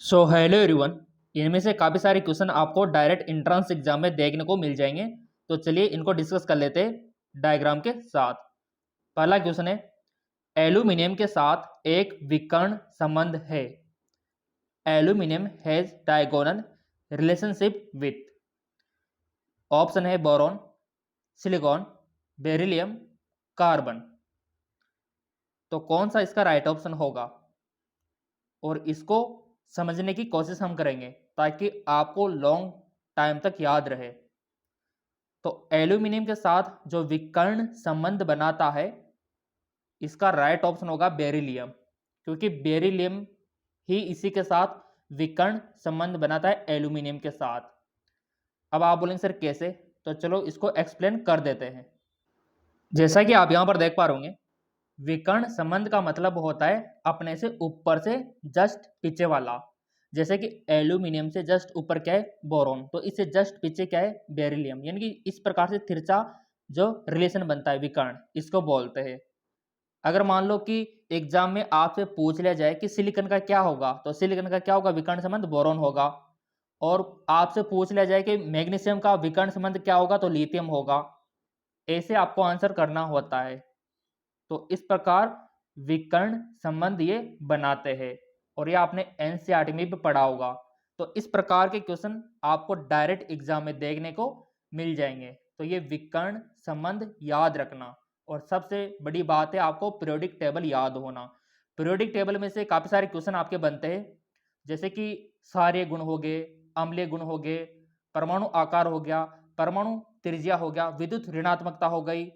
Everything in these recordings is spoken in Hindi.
So hello everyone. इनमें से काफ़ी सारे क्वेश्चन आपको डायरेक्ट एंट्रेंस एग्जाम में देखने को मिल जाएंगे। तो चलिए इनको डिस्कस कर लेते हैं डायग्राम के साथ। पहला क्वेश्चन है, एल्यूमिनियम के साथ एक विकर्ण संबंध है। Aluminium has diagonal relationship with. Option है बोरॉन, सिलिकॉन, बेरिलियम, कार्बन। तो कौन सा इसका राइट ऑप्शन होगा, और इसको समझने की कोशिश हम करेंगे ताकि आपको लॉन्ग टाइम तक याद रहे। तो एल्यूमिनियम के साथ जो विकर्ण संबंध बनाता है, इसका राइट ऑप्शन होगा बेरिलियम, क्योंकि बेरिलियम ही इसी के साथ विकर्ण संबंध बनाता है एल्यूमिनियम के साथ। अब आप बोलेंगे सर कैसे, तो चलो इसको एक्सप्लेन कर देते हैं। जैसा कि आप यहां पर देख पा रहे होंगे, विकर्ण संबंध का मतलब होता है अपने से ऊपर से जस्ट पीछे वाला। जैसे कि एल्यूमिनियम से जस्ट ऊपर क्या है, बोरॉन, तो इससे जस्ट पीछे क्या है, बेरिलियम। यानी कि इस प्रकार से तिरछा जो रिलेशन बनता है विकर्ण, इसको बोलते हैं। अगर मान लो कि एग्जाम में आपसे पूछ लिया जाए कि सिलिकॉन का क्या होगा, तो सिलिकॉन का क्या होगा, विकर्ण संबंध बोरॉन होगा। और आपसे पूछ लिया जाए कि मैग्नीशियम का विकर्ण संबंध क्या होगा, तो लिथियम होगा। ऐसे आपको आंसर करना होता है। तो इस प्रकार विकर्ण संबंध ये बनाते हैं, और ये आपने एनसीईआरटी में भी पढ़ा होगा। तो इस प्रकार के क्वेश्चन आपको डायरेक्ट एग्जाम में देखने को मिल जाएंगे। तो ये विकर्ण संबंध याद रखना, और सबसे बड़ी बात है आपको पीरियोडिक टेबल याद होना। पीरियोडिक टेबल में से काफी सारे क्वेश्चन आपके बनते हैं, जैसे कि सारे गुण हो गए, अम्लीय गुण हो गए, परमाणु आकार हो गया, परमाणु त्रिज्या हो गया, विद्युत ऋणात्मकता हो गई,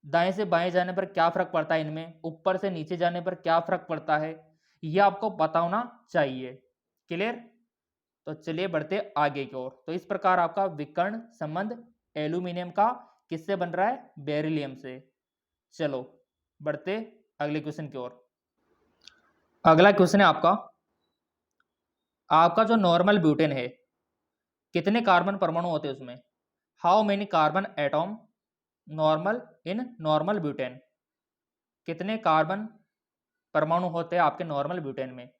दाएं से बाएं जाने पर क्या फर्क पड़ता है इनमें, ऊपर से नीचे जाने पर क्या फर्क पड़ता है, यह आपको पता होना चाहिए। क्लियर। तो चलिए बढ़ते आगे की ओर। तो इस प्रकार आपका विकर्ण संबंध एल्यूमिनियम का किससे बन रहा है, बेरिलियम से। चलो बढ़ते अगले क्वेश्चन की ओर। अगला क्वेश्चन है आपका, आपका जो नॉर्मल ब्यूटेन है, कितने कार्बन परमाणु होते हैं उसमें। How many carbon atom normal in normal butane. कितने कार्बन परमाणु होते हैं आपके नॉर्मल ब्यूटेन में।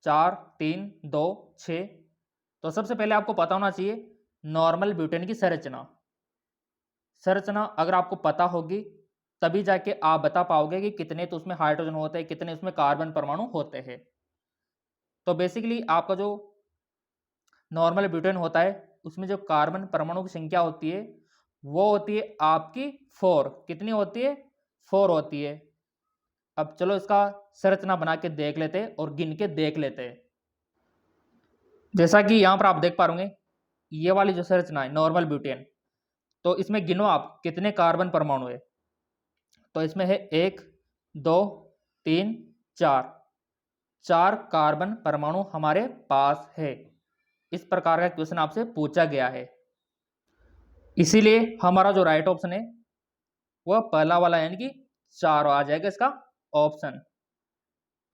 4, 3, 2, 6। तो सबसे पहले आपको पता होना चाहिए नॉर्मल ब्यूटेन की संरचना। संरचना अगर आपको पता होगी तभी जाके आप बता पाओगे कि कितने तो उसमें हाइड्रोजन होते हैं, कितने उसमें कार्बन परमाणु होते हैं। तो बेसिकली आपका जो नॉर्मल ब्यूटेन होता है, उसमें जो कार्बन परमाणु की संख्या होती है वो होती है आपकी 4। कितनी होती है, 4 होती है। अब चलो इसका संरचना बना के देख लेते हैं और गिन के देख लेते हैं। जैसा कि यहां पर आप देख पा रहे होंगे, ये वाली जो संरचना है नॉर्मल ब्यूटेन, तो इसमें गिनो आप कितने कार्बन परमाणु है। तो इसमें है 1, 2, 3, 4। 4 कार्बन परमाणु हमारे पास है। इस प्रकार का क्वेश्चन आपसे पूछा गया है, इसीलिए हमारा जो राइट ऑप्शन है वह पहला वाला, यानी कि 4 आ जाएगा इसका ऑप्शन।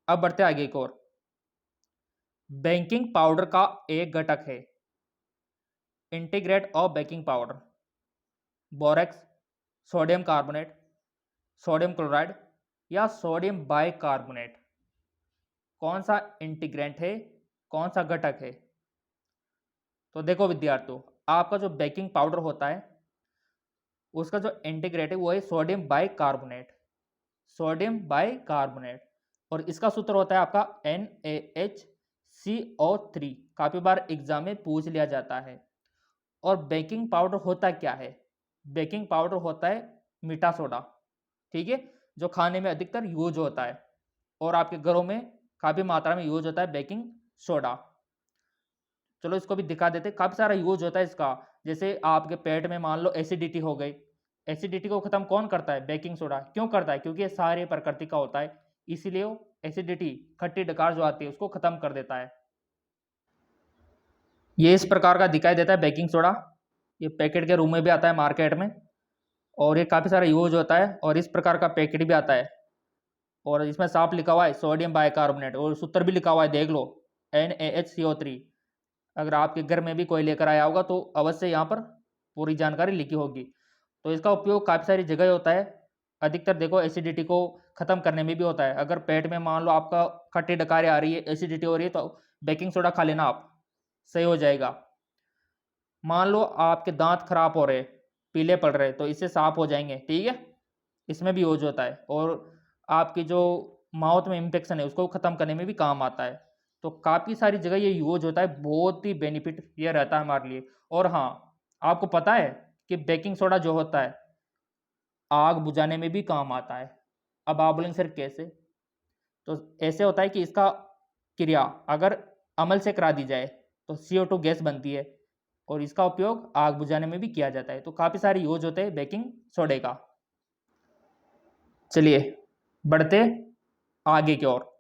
अब बढ़ते आगे की ओर। बेकिंग पाउडर का एक घटक है, integrate of baking powder, borax, sodium carbonate, sodium chloride या सोडियम बाइकार्बोनेट। कौन सा इंटीग्रेंट है, कौन सा घटक है। तो देखो विद्यार्थियों, आपका जो बेकिंग पाउडर होता है उसका जो इंटीग्रेट है वो है सोडियम बाइकार्बोनेट, सोडियम बाइकार्बोनेट। और इसका सूत्र होता है आपका NaHCO3। काफी बार एग्जाम में पूछ लिया जाता है। और बेकिंग पाउडर होता क्या है, बेकिंग पाउडर होता है मीठा सोडा, ठीक है, जो खाने में अधिकतर यूज होता है, और आपके घरों में काफी मात्रा में यूज होता है बेकिंग सोडा। चलो इसको भी दिखा देते, काफी सारा यूज होता है इसका। जैसे आपके पेट में मान लो एसिडिटी हो गई, एसिडिटी को खत्म कौन करता है, बेकिंग सोडा। क्यों करता है, क्योंकि ये सारे प्रकृति का होता है, इसीलिए वो एसिडिटी, खट्टी डकार जो आती है उसको खत्म कर देता है। ये इस प्रकार का दिखाई देता है बेकिंग सोडा। ये पैकेट के रूप में भी आता है मार्केट में, और ये काफ़ी सारा यूज होता है, और इस प्रकार का पैकेट भी आता है। और इसमें साफ लिखा हुआ है सोडियम बाइकार्बोनेट, और सूत्र भी लिखा हुआ है, देख लो, NaHCO3। अगर आपके घर में भी कोई लेकर आया होगा तो अवश्य यहाँ पर पूरी जानकारी लिखी होगी। तो इसका उपयोग काफ़ी सारी जगह होता है। अधिकतर देखो एसिडिटी को ख़त्म करने में भी होता है। अगर पेट में मान लो आपका खट्टी डकारी आ रही है, एसिडिटी हो रही है, तो बेकिंग सोडा खा लेना आप, सही हो जाएगा। मान लो आपके दांत खराब हो रहे, पीले पड़ रहे, तो इससे साफ हो जाएंगे, ठीक है, इसमें भी यूज होता है। और आपकी जो माउथ में इन्फेक्शन है उसको ख़त्म करने में भी काम आता है। तो काफ़ी सारी जगह ये यूज होता है, बहुत ही बेनिफिट ये रहता है हमारे लिए। और हाँ, आपको पता है कि बेकिंग सोडा जो होता है आग बुझाने में भी काम आता है। अब आप बोलेंगे सर कैसे? तो ऐसे होता है कि इसका क्रिया अगर अमल से करा दी जाए तो CO2 गैस बनती है, और इसका उपयोग आग बुझाने में भी किया जाता है। तो काफ़ी सारे यूज होते हैं बेकिंग सोडे का। चलिए बढ़ते आगे की ओर।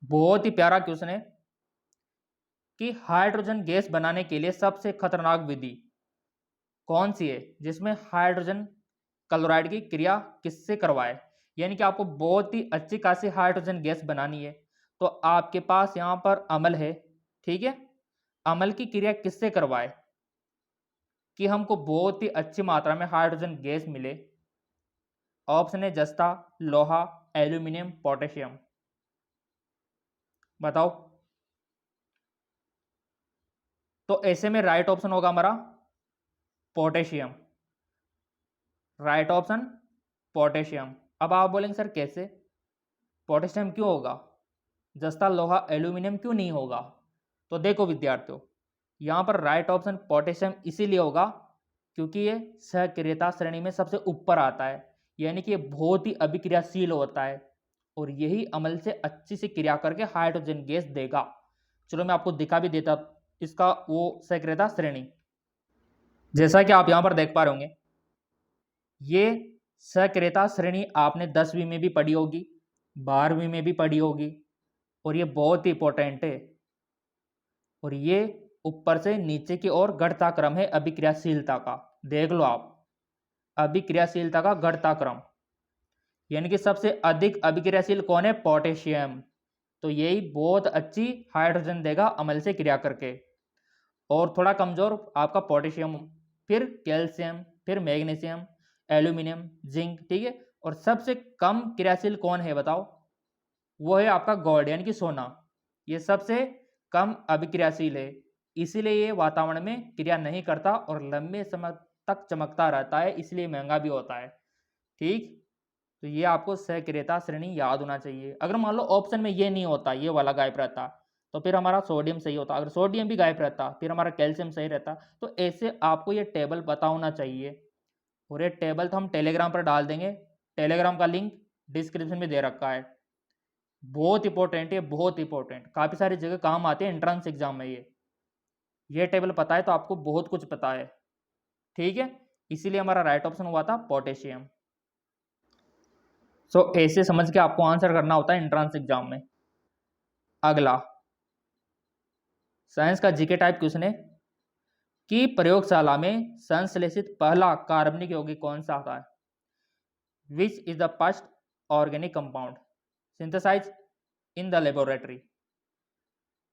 बहुत ही प्यारा क्वेश्चन है कि हाइड्रोजन गैस बनाने के लिए सबसे खतरनाक विधि कौन सी है जिसमें हाइड्रोजन क्लोराइड की क्रिया किससे करवाए? यानी कि आपको बहुत ही अच्छी खासी हाइड्रोजन गैस बनानी है, तो आपके पास यहाँ पर अम्ल है, ठीक है, अम्ल की क्रिया किससे करवाए कि हमको बहुत ही अच्छी मात्रा में हाइड्रोजन गैस मिले? ऑप्शन है जस्ता, लोहा, एल्यूमिनियम, पोटेशियम। बताओ। तो ऐसे में राइट ऑप्शन होगा हमारा पोटेशियम। Right option potassium. अब आप बोलेंगे सर कैसे? पोटेशियम क्यों होगा, जस्ता, लोहा, एल्यूमिनियम क्यों नहीं होगा? तो देखो विद्यार्थियों, यहाँ पर राइट ऑप्शन पोटेशियम इसीलिए होगा क्योंकि ये सक्रियता श्रेणी में सबसे ऊपर आता है, यानी कि ये बहुत ही अभिक्रियाशील होता है और यही अम्ल से अच्छी सी क्रिया करके हाइड्रोजन गैस देगा। चलो मैं आपको दिखा भी देता इसका वो सक्रियता श्रेणी। जैसा कि आप यहाँ पर देख पा रहे होंगे, ये सक्रियता श्रेणी आपने 10वीं में भी पढ़ी होगी, 12वीं में भी पढ़ी होगी, और ये बहुत ही इंपॉर्टेंट है। और ये ऊपर से नीचे की ओर घटता क्रम है अभिक्रियाशीलता का। देख लो आप, अभिक्रियाशीलता का घटता क्रम, यानी कि सबसे अधिक अभिक्रियाशील कौन है? पोटेशियम। तो यही बहुत अच्छी हाइड्रोजन देगा अम्ल से क्रिया करके। और थोड़ा कमजोर आपका पोटेशियम, फिर कैल्शियम, फिर मैग्नीशियम, एल्यूमिनियम, जिंक, ठीक है। और सबसे कम क्रियाशील कौन है बताओ? वो है आपका गोल्ड यानी कि सोना। ये सबसे कम अभिक्रियाशील है, इसीलिए ये वातावरण में क्रिया नहीं करता और लंबे समय तक चमकता रहता है, इसलिए महंगा भी होता है, ठीक। तो ये आपको सक्रियता श्रेणी याद होना चाहिए। अगर मान लो ऑप्शन में ये नहीं होता, ये वाला गायब रहता, तो फिर हमारा सोडियम सही होता। अगर सोडियम भी गायब रहता फिर हमारा कैल्शियम सही रहता। तो ऐसे आपको ये टेबल पता होना चाहिए, और ये टेबल तो हम टेलीग्राम पर डाल देंगे, टेलीग्राम का लिंक डिस्क्रिप्शन में दे रखा है। बहुत इंपॉर्टेंट है, बहुत इंपॉर्टेंट, काफ़ी सारी जगह काम आते हैं एंट्रेंस एग्जाम में। ये टेबल पता है तो आपको बहुत कुछ पता है, ठीक है। इसीलिए हमारा राइट ऑप्शन हुआ था पोटेशियम। सो ऐसे समझ के आपको आंसर करना होता है एंट्रेंस एग्जाम में। अगला साइंस का जीके टाइप क्वेश्चन है कि प्रयोगशाला में संश्लेषित पहला कार्बनिक यौगिक कौन सा आता है? Which is the first organic compound synthesize in the laboratory?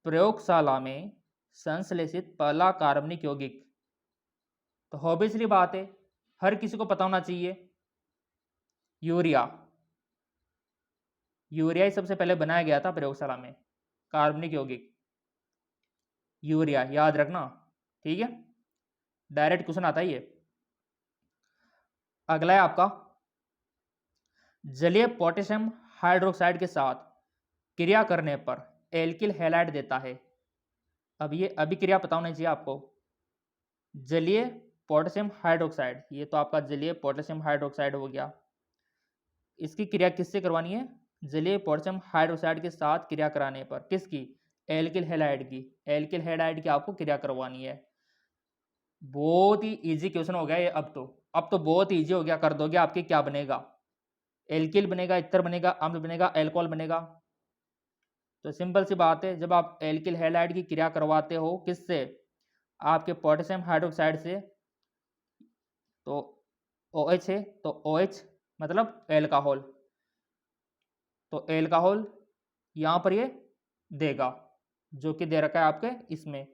प्रयोगशाला में संश्लेषित पहला कार्बनिक यौगिक, तो ऑब्वियसली बात है, हर किसी को पता होना चाहिए, यूरिया। यूरिया ही सबसे पहले बनाया गया था प्रयोगशाला में, कार्बनिक यौगिक यूरिया, याद रखना, ठीक है। डायरेक्ट क्वेश्चन आता है ये। अगला है आपका, जलीय पोटेशियम हाइड्रोक्साइड के साथ क्रिया करने पर एल्किल हैलाइड देता है। अब ये अभिक्रिया पता होना चाहिए आपको। जलीय पोटेशियम हाइड्रोक्साइड, ये तो आपका जलीय पोटेशियम हाइड्रोक्साइड हो गया, इसकी क्रिया किससे करवानी है? जलीय पोटेशियम हाइड्रोक्साइड के साथ क्रिया कराने पर, किसकी? एल्किल हैलाइड की। एल्किल हैलाइड की आपको क्रिया करवानी है। बहुत ही इजी क्वेश्चन हो गया ये। अब तो बहुत इजी हो गया, कर दोगे। आपके क्या बनेगा? एल्किल बनेगा, इथर बनेगा, अम्ल बनेगा, एल्कोहल बनेगा। तो सिंपल सी बात है, जब आप एल्किल हैलाइड की क्रिया करवाते हो किससे? आपके पोटेशियम हाइड्रोक्साइड से, तो OH है, तो OH मतलब एल्कोहल, तो एल्कोहल यहाँ पर ये देगा, जो कि दे रखा है आपके इसमें।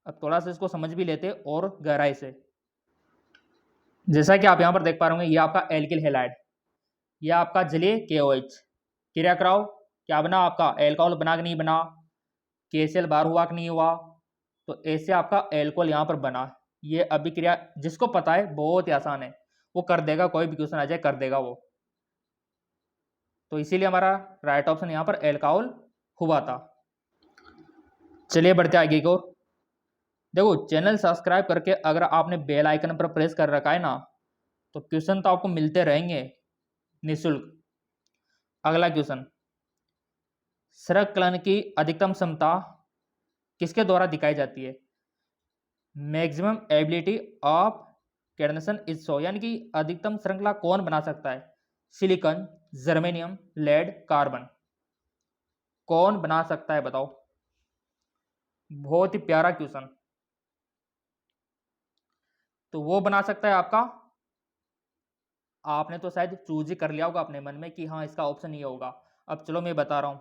अब थोड़ा सा इसको समझ भी लेते और गहराई से। जैसा कि आप यहाँ पर देख पा रहे होंगे, ये आपका एल्किल हैलाइड, ये आपका जलीय KOH क्रिया कराओ, क्या बना आपका एल्कोहल बना कि नहीं बना, KCl बार हुआ कि नहीं हुआ, तो ऐसे आपका एल्कोहल यहाँ पर बना। ये अभिक्रिया जिसको पता है बहुत ही आसान है, वो कर देगा, कोई भी क्वेश्चन आ जाए कर देगा वो। तो इसीलिए हमारा राइट ऑप्शन यहाँ पर एल्कोहल हुआ था। चलिए बढ़ते आगे को। देखो चैनल सब्सक्राइब करके अगर आपने बेल आइकन पर प्रेस कर रखा है ना, तो क्वेश्चन तो आपको मिलते रहेंगे निःशुल्क। अगला क्वेश्चन, संकलन की अधिकतम क्षमता किसके द्वारा दिखाई जाती है? Maximum ability of catenation is show, यानी कि अधिकतम श्रृंखला कौन बना सकता है? सिलिकॉन, जर्मेनियम, लेड, कार्बन, कौन बना सकता है बताओ? बहुत ही प्यारा क्वेश्चन। तो वो बना सकता है आपका, आपने तो शायद चूज ही कर लिया होगा अपने मन में कि हाँ इसका ऑप्शन ये होगा। अब चलो मैं बता रहा हूं,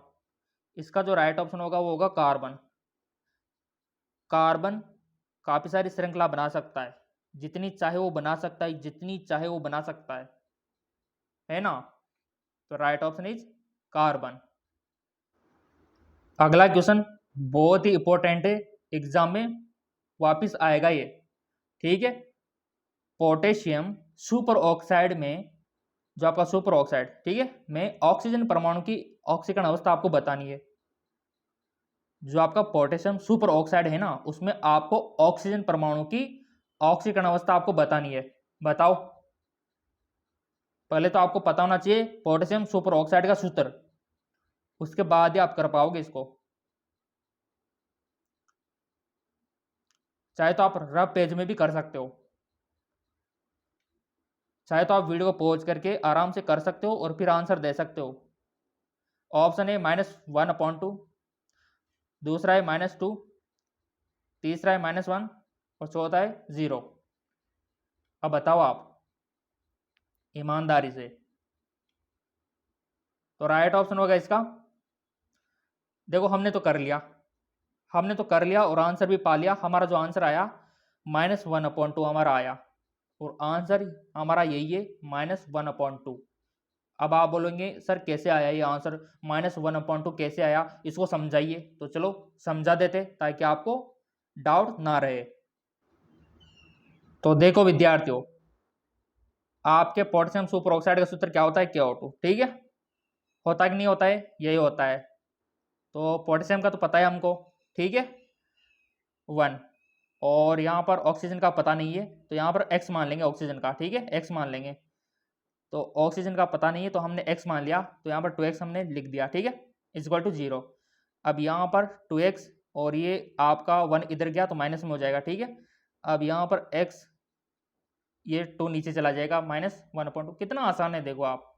इसका जो राइट ऑप्शन होगा वो होगा कार्बन। कार्बन काफी सारी श्रृंखला बना सकता है, जितनी चाहे वो बना सकता है, जितनी चाहे वो बना सकता है ना? तो राइट ऑप्शन इज कार्बन। अगला क्वेश्चन बहुत ही इंपॉर्टेंट है, एग्जाम में वापस आएगा ये, ठीक है। पोटेशियम सुपर ऑक्साइड में, जो आपका सुपर ऑक्साइड, ठीक है, में ऑक्सीजन परमाणु की ऑक्सीकरण अवस्था आपको बतानी है। जो आपका पोटेशियम सुपर ऑक्साइड है ना, उसमें आपको ऑक्सीजन परमाणु की ऑक्सीकरण अवस्था आपको बतानी है। बताओ, पहले तो आपको पता होना चाहिए पोटेशियम सुपर ऑक्साइड का सूत्र, उसके बाद ही आप कर पाओगे इसको। चाहे तो आप रफ पेज में भी कर सकते हो, चाहे तो आप वीडियो को पॉज करके आराम से कर सकते हो और फिर आंसर दे सकते हो। ऑप्शन है -1/2, दूसरा है -2, तीसरा है -1 और चौथा है 0। अब बताओ आप ईमानदारी से। तो राइट ऑप्शन होगा इसका, देखो हमने तो कर लिया, हमने तो कर लिया और आंसर भी पा लिया। हमारा जो आंसर आया -1/2 हमारा आया, और आंसर हमारा यही है -1/2। अब आप बोलेंगे सर कैसे आया ये आंसर, -1/2 कैसे आया, इसको समझाइए। तो चलो समझा देते ताकि आपको डाउट ना रहे। तो देखो विद्यार्थियों, आपके पोटेशियम सुपर ऑक्साइड का सूत्र क्या होता है? KO2, ठीक है। होता है कि नहीं होता है? यही होता है। तो पोटेशियम का तो पता है हमको, ठीक है, 1। और यहाँ पर ऑक्सीजन का पता नहीं है, तो यहाँ पर X मान लेंगे ऑक्सीजन का, ठीक है, X मान लेंगे। तो ऑक्सीजन का पता नहीं है तो हमने X मान लिया, तो यहाँ पर 2x हमने लिख दिया, ठीक है, इक्वल टू 0। अब यहाँ पर 2x और ये आपका 1 इधर गया तो माइनस में हो जाएगा, ठीक है। अब यहाँ पर x, ये 2 नीचे चला जाएगा, -1/2। कितना आसान है, देखो आप,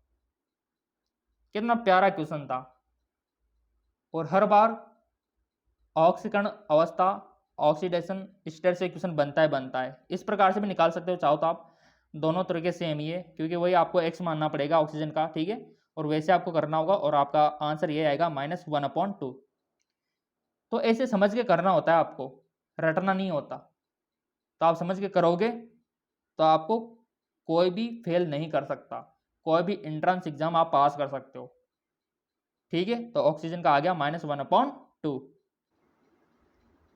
कितना प्यारा क्वेश्चन था। और हर बार ऑक्सीकरण अवस्था, ऑक्सीडेशन स्टेट से क्वेश्चन बनता है। इस प्रकार से भी निकाल सकते हो चाहो तो आप, दोनों तरीके सेम ही है, क्योंकि वही आपको x मानना पड़ेगा ऑक्सीजन का, ठीक है, और वैसे आपको करना होगा और आपका आंसर ये आएगा -1/2। तो ऐसे समझ के करना होता है आपको, रटना नहीं होता। तो आप समझ के करोगे तो आपको कोई भी फेल नहीं कर सकता, कोई भी एंट्रेंस एग्जाम आप पास कर सकते हो, ठीक है। तो ऑक्सीजन का आ गया -1/2।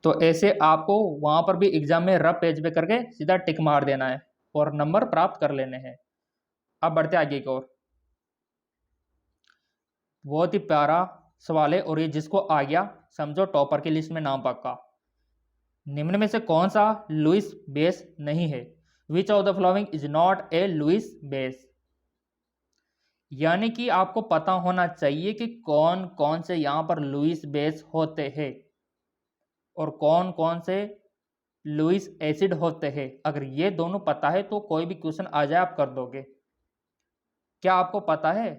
तो ऐसे आपको वहां पर भी एग्जाम में रफ पेज पे करके सीधा टिक मार देना है और नंबर प्राप्त कर लेने हैं। अब बढ़ते आगे की ओर। बहुत ही प्यारा सवाल है, और ये जिसको आ गया समझो टॉपर की लिस्ट में नाम पक्का। निम्न में से कौन सा लुईस बेस नहीं है? Which of the following is not a Lewis base? यानी कि आपको पता होना चाहिए कि कौन कौन से यहां पर लुईस बेस होते हैं और कौन कौन से लुईस एसिड होते हैं। अगर ये दोनों पता है तो कोई भी क्वेश्चन आ जाए आप कर दोगे। क्या आपको पता है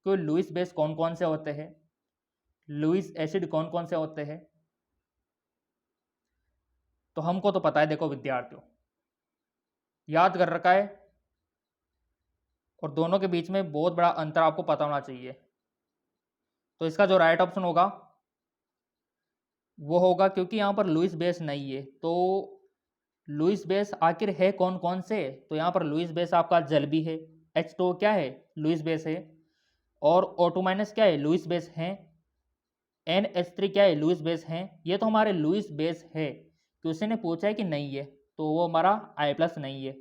कि लुईस बेस कौन कौन से होते हैं, लुईस एसिड कौन कौन से होते हैं? तो हमको तो पता है, देखो विद्यार्थियों, याद कर रखा है, और दोनों के बीच में बहुत बड़ा अंतर आपको पता होना चाहिए। तो इसका जो राइट ऑप्शन होगा वो होगा, क्योंकि यहाँ पर लुईस बेस नहीं है तो लुईस बेस आखिर है कौन कौन से? तो यहाँ पर लुईस बेस आपका जल भी है, H2O क्या है? लुईस बेस है। और O2 माइनस क्या है? लुईस बेस है। NH3 क्या है? लुईस बेस है। ये तो हमारे लुईस बेस है। क्वेश्चन ने पूछा है कि नहीं है, तो वो हमारा I+ नहीं है।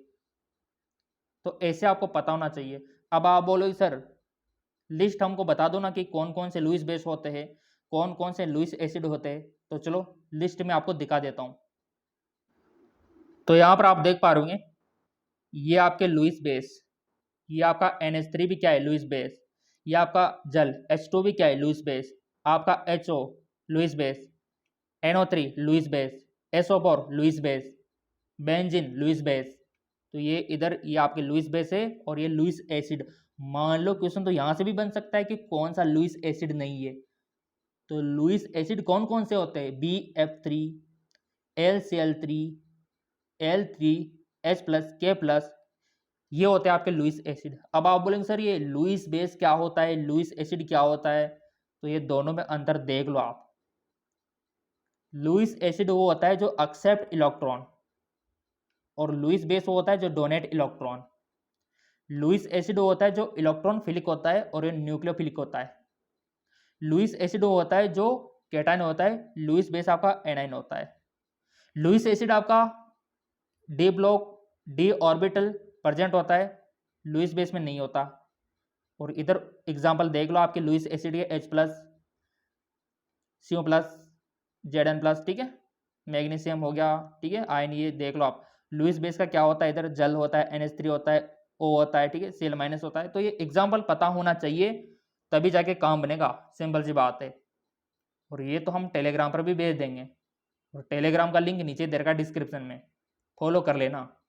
तो ऐसे आपको पता होना चाहिए। अब आप बोलोगे सर लिस्ट हमको बता दो ना कि कौन कौन से लुईस बेस होते हैं, कौन कौन से लुईस एसिड होते हैं। तो चलो लिस्ट में आपको दिखा देता हूँ। तो यहाँ पर आप देख पा रहे होंगे, ये आपके लुईस बेस, ये आपका NH3 भी क्या है? Lewis base. ये आपका जल H2 भी क्या है? Lewis base. आपका HO Lewis base, NO3 Lewis base, SO4 Lewis base, benzene Lewis base. तो ये इधर ये आपके लुईस बेस है और ये लुईस एसिड। मान लो क्वेश्चन तो यहाँ से भी बन सकता है कि कौन सा लुईस एसिड नहीं है। तो लुईस एसिड कौन कौन से होते हैं? BF3, LCl3, L3, H+, K+, ये होते हैं आपके लुईस एसिड। अब आप बोलेंगे सर ये लुईस बेस क्या होता है, लुईस एसिड क्या होता है? तो ये दोनों में अंतर देख लो आप। लुईस एसिड वो होता है जो एक्सेप्ट इलेक्ट्रॉन, और लुईस बेस वो होता है जो डोनेट इलेक्ट्रॉन। लुईस एसिड वो होता है जो इलेक्ट्रॉन फिलिक होता है और ये न्यूक्लियोफिलिक होता है। लुईस एसिड वो होता है जो कैटायन होता है, लुईस बेस आपका एनायन होता है। लुईस एसिड आपका D block D orbital present होता है, लुईस बेस में नहीं होता। और इधर एग्जांपल देख लो आपके लुईस एसिड के H+, CO+, Zn+, ठीक है, मैग्नीशियम हो गया, ठीक है, आयन, ये देख लो आप। लुईस बेस का क्या होता है? इधर जल होता है, NH3 होता है, O होता है, ठीक है, Cl- होता है। तो ये एग्जाम्पल पता होना चाहिए, तभी जाके काम बनेगा, सिंपल सी बात है। और ये तो हम टेलीग्राम पर भी भेज देंगे, और टेलीग्राम का लिंक नीचे दे रखा है डिस्क्रिप्शन में, फॉलो कर लेना।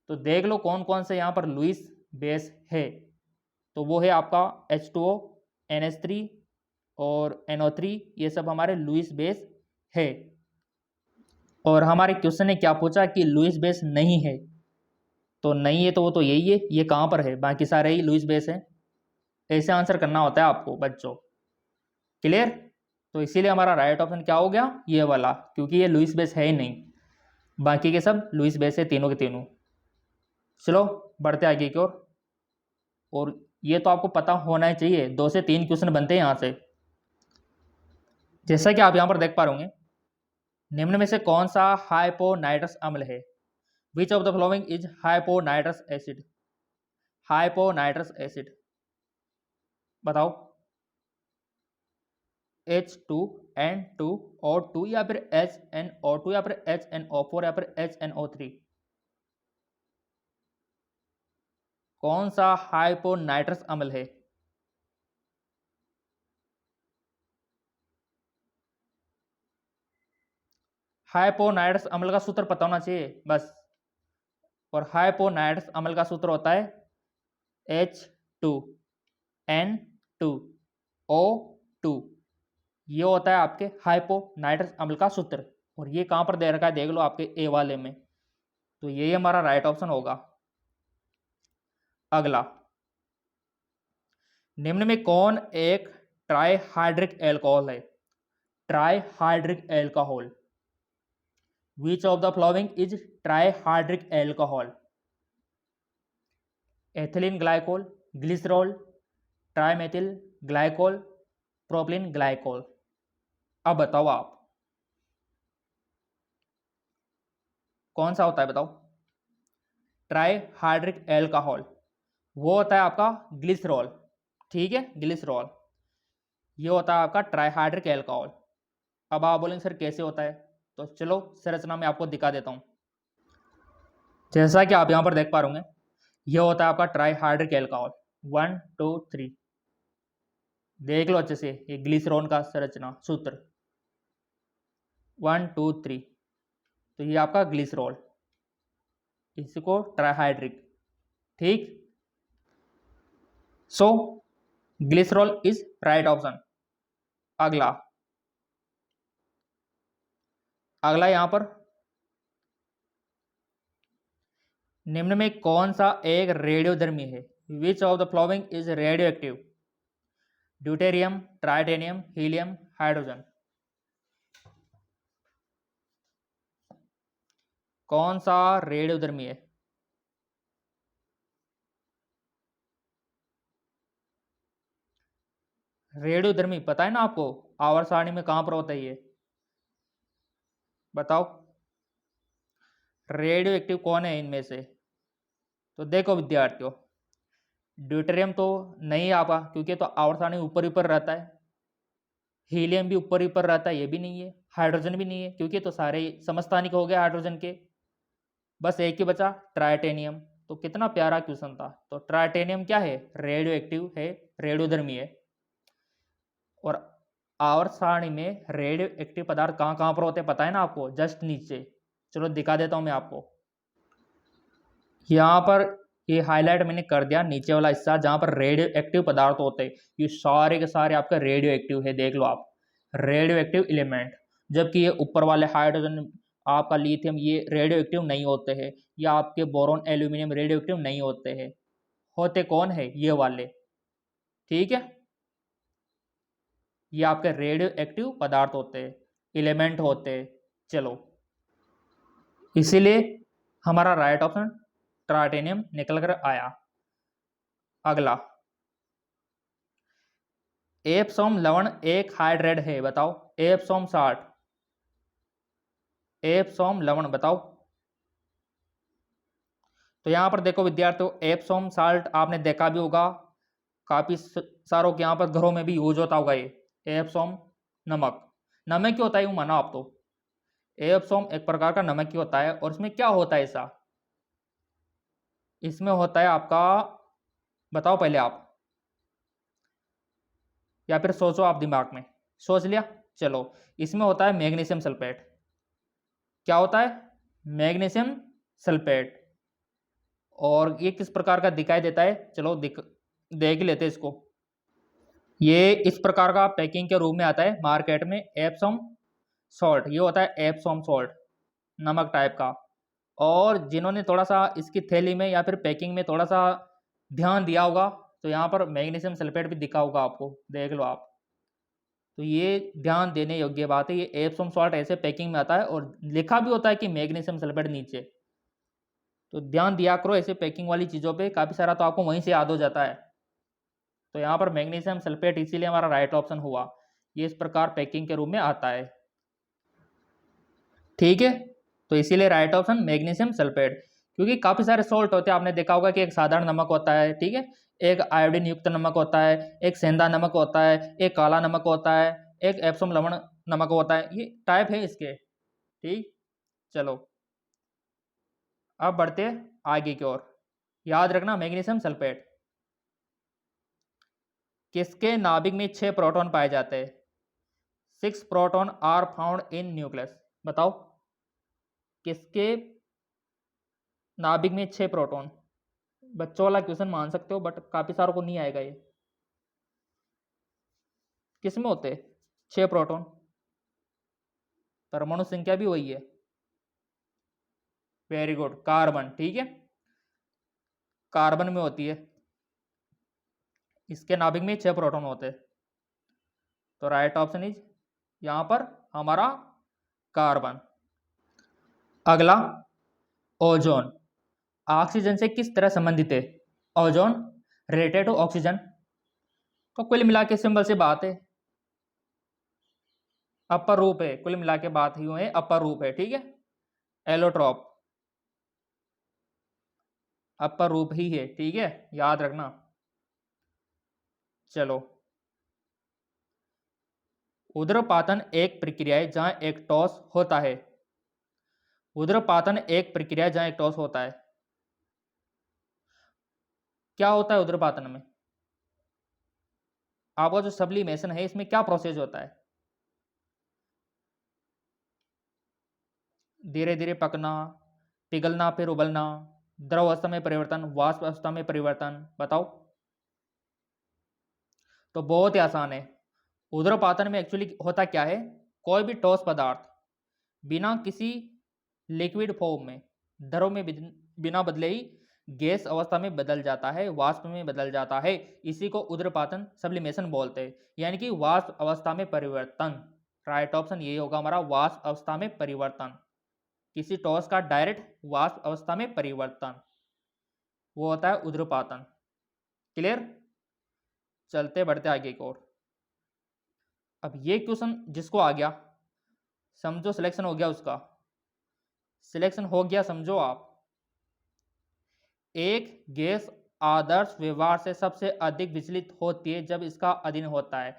तो देख लो कौन कौन से यहाँ पर लुईस बेस है। तो वो है आपका H2O, NH3 और NO3, ये सब हमारे लुईस बेस है। और हमारे क्वेश्चन ने क्या पूछा कि लुईस बेस नहीं है, तो नहीं है तो वो तो यही है, ये कहाँ पर है? बाकी सारे ही लुईस बेस है। ऐसे आंसर करना होता है आपको बच्चों, क्लियर? तो इसीलिए हमारा राइट ऑप्शन क्या हो गया? ये वाला, क्योंकि ये लुईस बेस है ही नहीं, बाकी के सब लुईस बेस है, तीनों के तीनों। चलो बढ़ते आगे की ओर। और ये तो आपको पता होना ही चाहिए, 2 से 3 क्वेश्चन बनते हैं यहाँ से। जैसा कि आप यहाँ पर देख पा रहे होंगे, निम्न में से कौन सा हाइपोनाइट्रस अम्ल है? Which of the following is hyponitrous acid? Hyponitrous acid बताओ। H2N2O2 या फिर HNO2 या फिर HNO4 या फिर HNO3? कौन सा हाइपोनाइट्रस अम्ल है? हाइपोनाइट्रस अम्ल का सूत्र पता होना चाहिए बस। और हाइपोनाइट्रस अम्ल का सूत्र होता है H2N2O2, ये होता है आपके हाइपोनाइट्रस अम्ल का सूत्र। और ये कहाँ पर दे रखा है देख लो आपके ए वाले में। तो यही हमारा राइट ऑप्शन होगा। अगला, निम्न में कौन एक ट्राइहाइड्रिक एल्कोहल है? Trihydric alcohol, which of the following is trihydric alcohol? Ethylene glycol, glycerol, trimethyl glycol, propylene glycol. अब बताओ आप कौन सा होता है, बताओ। ट्राइहाइड्रिक एल्कोहल वो होता है आपका ग्लिसरॉल, ठीक है, ग्लिसरॉल, ये होता है आपका ट्राइहाइड्रिक एल्कोहल। अब आप बोलेंगे सर कैसे होता है? तो चलो संरचना में आपको दिखा देता हूँ। जैसा कि आप यहाँ पर देख पा रहे होंगे, ये होता है आपका ट्राइहाइड्रिक एल्कोहल। 1 2 3 देख लो अच्छे से, ये ग्लिसरॉल का संरचना सूत्र 1 2 3। तो ये आपका ग्लिसरॉल, इसको ट्राइहाइड्रिक, ठीक। सो ग्लिसरॉल इज राइट ऑप्शन। अगला, अगला यहां पर, निम्न में कौन सा एक रेडियोधर्मी है? Which of the following is radioactive? Deuterium, tritium, helium, hydrogen. कौन सा रेडियोधर्मी है? रेडियोधर्मी पता है ना आपको? आवर्त सारणी में कहां पर होता है ये? बताओ। रेडियो एक्टिव कौन है इनमें से? तो देखो विद्यार्थियों, ड्यूटेरियम तो नहीं आपा, क्योंकि तो आवर्त सारणी ऊपर ऊपर रहता है। हीलियम भी ऊपर ऊपर रहता है, ये भी नहीं है। हाइड्रोजन भी नहीं है, क्योंकि तो सारे समस्थानिक हो गए हाइड्रोजन के। बस एक ही बचा, ट्राइटेनियम। तो कितना प्यारा क्वेश्चन था। तो ट्राइटेनियम क्या है? रेडियो एक्टिव है, रेडियोधर्मी है। और आवर्त सारणी में रेडियो एक्टिव पदार्थ कहाँ कहाँ पर होते हैं पता है ना आपको? जस्ट नीचे। चलो दिखा देता हूँ मैं आपको। यहाँ पर ये हाईलाइट मैंने कर दिया, नीचे वाला हिस्सा जहाँ पर रेडियो एक्टिव पदार्थ होते हैं, ये सारे के सारे आपका रेडियो एक्टिव है। देख लो आप, रेडियो एक्टिव एलिमेंट। जबकि ये ऊपर वाले हाइड्रोजन, आपका लिथियम, ये रेडियो एक्टिव नहीं होते हैं। या आपके बोरॉन एल्यूमिनियम रेडियो एक्टिव नहीं होते हैं। होते कौन है? ये वाले। ठीक है, ये आपके रेडियो एक्टिव पदार्थ होते हैं, एलिमेंट होते हैं। चलो, इसीलिए हमारा राइट ऑप्शन ट्राइटेनियम निकल कर आया। अगला, एप्सोम लवण एक हाइड्रेट है, बताओ। एप्सोम साल्ट, एप्सोम लवण बताओ। तो यहां पर देखो विद्यार्थियों, एप्सोम साल्ट आपने देखा भी होगा, काफी सारों के यहाँ पर घरों में भी यूज होता होगा ये। एप्सोम नमक, नमक क्यों होता है यूं माना आप तो? एप्सोम एक प्रकार का नमक ही होता है। और इसमें क्या होता है ऐसा? इसमें होता है आपका, बताओ पहले आप, या फिर सोचो आप दिमाग में। सोच लिया? चलो, इसमें होता है मैग्नीशियम सल्फेट। क्या होता है? Magnesium sulphate. और ये किस प्रकार का दिखाई देता है? चलो देख लेते हैं इसको। ये इस प्रकार का पैकिंग के रूप में आता है मार्केट में, एप्सोम सॉल्ट। ये होता है एप्सोम सॉल्ट, नमक टाइप का। और जिन्होंने थोड़ा सा इसकी थैली में या फिर पैकिंग में थोड़ा सा ध्यान दिया होगा, तो यहाँ पर मैग्नीशियम सल्फेट भी दिखा होगा आपको, देख लो आप। तो ये ध्यान देने योग्य बात है। ये एप्सोम सॉल्ट ऐसे पैकिंग में आता है और लिखा भी होता है कि मैग्नीशियम सल्फेट नीचे। तो ध्यान दिया करो ऐसे पैकिंग वाली चीज़ों पे, काफ़ी सारा तो आपको वहीं से याद हो जाता है। तो यहाँ पर मैग्नीशियम सल्फेट इसीलिए हमारा राइट ऑप्शन हुआ। ये इस प्रकार पैकिंग के रूप में आता है। ठीक है, तो इसीलिए राइट ऑप्शन मैग्नीशियम सल्फेट। क्योंकि काफ़ी सारे सॉल्ट होते हैं, आपने देखा होगा कि एक साधारण नमक होता है, ठीक है, एक आयोडीन युक्त नमक होता है, एक सेंधा नमक होता है, एक काला नमक होता है, एक एप्सोम लवण नमक होता है। ये टाइप है इसके। ठीक, चलो अब बढ़ते आगे की ओर। याद रखना मैग्नीशियम सल्फेट। किसके नाभिक में 6 प्रोटॉन पाए जाते हैं? 6 proton are found in nucleus, बताओ। किसके नाभिक में 6 प्रोटॉन? बच्चों वाला क्वेश्चन मान सकते हो, बट काफी सारों को नहीं आएगा ये। किसमें होते 6 प्रोटॉन? परमाणु संख्या भी वही है। Very good, carbon. ठीक है, कार्बन में होती है। इसके नाभिक में 6 प्रोटॉन होते हैं। तो राइट ऑप्शन इज यहां पर हमारा कार्बन। अगला, ओजोन ऑक्सीजन से किस तरह संबंधित है? Ozone related to oxygen. तो कुल मिला के सिंबल से बात है, अपर रूप है। कुल मिला के बात ही है, अपर रूप है। ठीक है, एलोट्रॉप अपर रूप ही है। ठीक है, याद रखना। चलो, उदरपातन एक प्रक्रिया है जहां एक टॉस होता है। उदरपातन एक प्रक्रिया जहां एक टॉस होता है। क्या होता है उदरपातन में? आपका जो सब्लिमेशन है, इसमें क्या प्रोसेस होता है? धीरे धीरे पकना, पिघलना, फिर उबलना, द्रव अवस्था में परिवर्तन, वाष्प अवस्था में परिवर्तन, बताओ। तो बहुत ही आसान है। उदरपातन में एक्चुअली होता क्या है? कोई भी ठोस पदार्थ बिना किसी लिक्विड फॉर्म में, द्रव में बिना बदले ही गैस अवस्था में बदल जाता है, वाष्प में बदल जाता है। इसी को उदरपातन, सब्लिमेशन बोलते हैं, यानी कि वाष्प अवस्था में परिवर्तन। राइट ऑप्शन ये होगा हमारा, वाष्प अवस्था में परिवर्तन। किसी ठोस का डायरेक्ट वाष्प अवस्था में परिवर्तन, वो होता है ऊर्ध्वपातन। क्लियर? चलते बढ़ते आगे की ओर। अब ये क्वेश्चन जिसको आ गया समझो सिलेक्शन हो गया, उसका सिलेक्शन हो गया समझो आप। एक गैस आदर्श व्यवहार से सबसे अधिक विचलित होती है जब इसका अधीन होता है।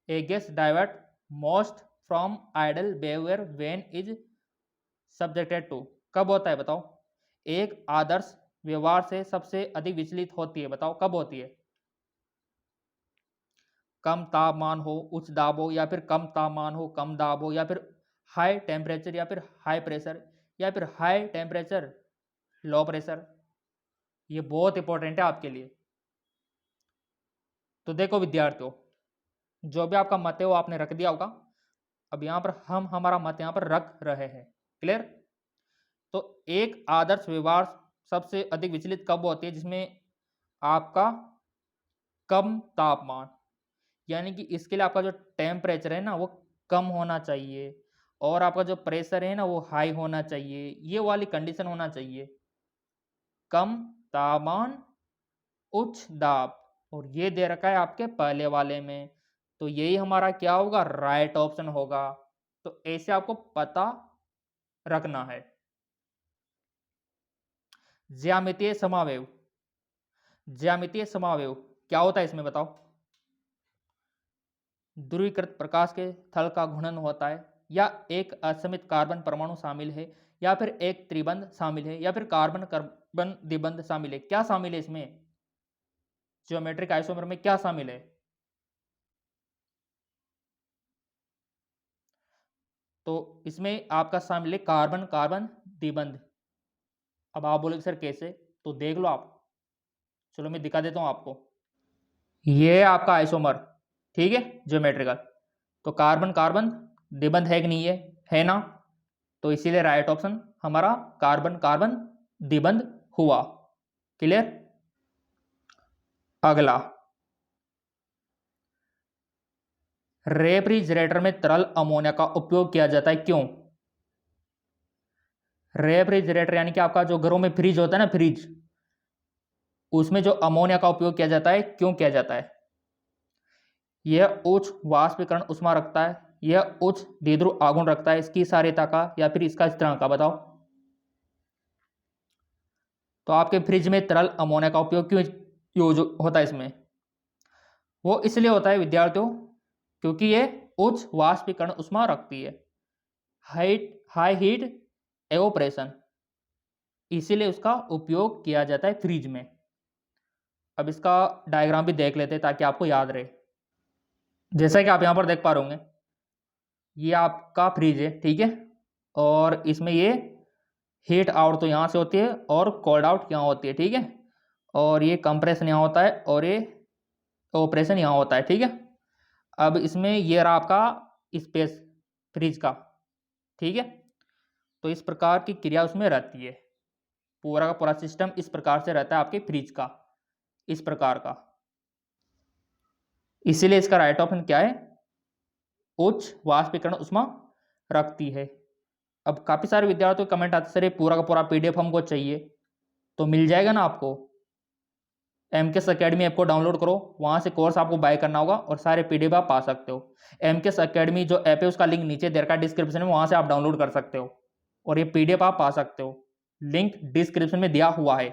A gas divert most from ideal behaviour when is subjected to. कब होता है बताओ? एक आदर्श व्यवहार से सबसे अधिक विचलित होती है, बताओ कब होती है? कम तापमान हो, उच्च दाब हो, या फिर कम तापमान हो, कम दाब हो, या फिर हाई टेम्परेचर, या फिर हाई प्रेशर, या फिर हाई टेम्परेचर लो प्रेशर। ये बहुत इंपॉर्टेंट है आपके लिए। तो देखो विद्यार्थियों, जो भी आपका मत है वो आपने रख दिया होगा। अब यहाँ पर हम हमारा मत यहाँ पर रख रहे हैं। क्लियर? तो एक आदर्श व्यवहार सबसे अधिक विचलित कब होती है? जिसमें आपका कम तापमान, यानी कि इसके लिए आपका जो टेम्परेचर है ना वो कम होना चाहिए, और आपका जो प्रेशर है ना वो हाई होना चाहिए। ये वाली कंडीशन होना चाहिए, कम तापमान उच्च दाब, और ये दे रखा है आपके पहले वाले में। तो यही हमारा क्या होगा? राइट ऑप्शन होगा। तो ऐसे आपको पता रखना है। ज्यामितीय समावेव, ज्यामितीय समावेव क्या होता है इसमें बताओ? ध्रुवीकृत प्रकाश के थल का घूर्णन होता है, या एक असमित कार्बन परमाणु शामिल है, या फिर एक त्रिबंध शामिल है, या फिर कार्बन कार्बन द्विबंध शामिल है। क्या शामिल है इसमें? ज्योमेट्रिक आइसोमर में क्या शामिल है? तो इसमें आपका शामिल है कार्बन कार्बन द्विबंध। अब आप बोलोगे सर कैसे? तो देख लो आप, चलो मैं दिखा देता हूं आपको। ये है आपका आइसोमर, ठीक है, ज्योमेट्रिकल। तो कार्बन कार्बन द्विबंध है कि नहीं है ना? तो इसीलिए राइट ऑप्शन हमारा कार्बन कार्बन द्विबंध हुआ। क्लियर? अगला, रेफ्रिजरेटर में तरल अमोनिया का उपयोग किया जाता है, क्यों? रेफ्रिजरेटर यानी कि आपका जो घरों में फ्रिज होता है ना, फ्रिज, उसमें जो अमोनिया का उपयोग किया जाता है, क्यों किया जाता है? यह उच्च वाष्पीकरण उष्मा रखता है, यह उच्च द्विध्रुव आघूर्ण रखता है, इसकी सार्यता का, या फिर इसका स्थिरांक का, बताओ। तो आपके फ्रिज में तरल अमोनिया का उपयोग क्यों यूज होता है इसमें? वो इसलिए होता है विद्यार्थियों क्योंकि ये उच्च वाष्पीकरण उष्मा रखती है, हाई हीट एवोपरेशन, इसीलिए उसका उपयोग किया जाता है फ्रिज में। अब इसका डायग्राम भी देख लेते हैं ताकि आपको याद रहे। जैसा कि आप यहाँ पर देख पा रहे होंगे, ये आपका फ्रिज है, ठीक है, और इसमें ये हीट आउट तो यहाँ से होती है और कोल्ड आउट यहाँ होती है, ठीक है, और ये कंप्रेशन यहाँ होता है और ये ऑपरेशन यहाँ होता है, ठीक है। अब इसमें ये रहा आपका स्पेस फ्रिज का, ठीक है। तो इस प्रकार की क्रिया उसमें रहती है, पूरा का पूरा सिस्टम इस प्रकार से रहता है आपके फ्रिज का, इस प्रकार का। इसीलिए इसका राइट ऑप्शन क्या है? उच्च वाष्पीकरण उष्मा रखती है। अब काफी सारे विद्यार्थियों के कमेंट आते सर ये पूरा का पूरा पीडीएफ हमको चाहिए, तो मिल जाएगा ना आपको। एमकेएस अकेडमी ऐप को डाउनलोड करो, वहां से कोर्स आपको बाय करना होगा और सारे पीडीएफ आप पा सकते हो। एमकेएस अकेडमी जो ऐप है उसका लिंक नीचे दे रखा है डिस्क्रिप्शन में, वहां से आप डाउनलोड कर सकते हो और ये पीडीएफ आप पा सकते हो। लिंक डिस्क्रिप्शन में दिया हुआ है।